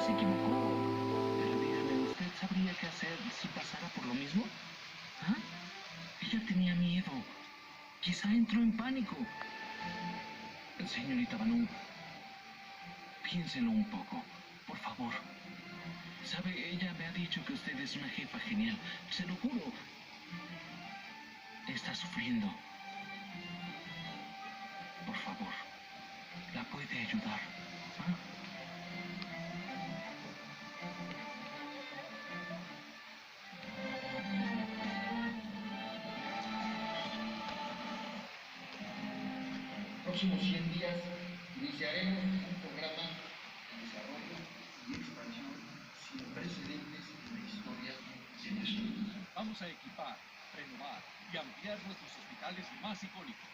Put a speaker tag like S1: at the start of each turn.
S1: ella se equivocó. Pero dígame, ¿usted sabría qué hacer si pasara por lo mismo? ¿Ah? Ella tenía miedo. Quizá entró en pánico. Señorita Banu, piénselo un poco, por favor. Sabe, ella me ha dicho que usted es una jefa genial. Se lo juro. Está sufriendo. Por favor, la puede ayudar. ¿Ah?
S2: Próximos 100 días iniciaremos un programa de desarrollo y expansión sin precedentes en la historia de nuestro país.
S3: Vamos a equipar, renovar y ampliar nuestros hospitales más icónicos.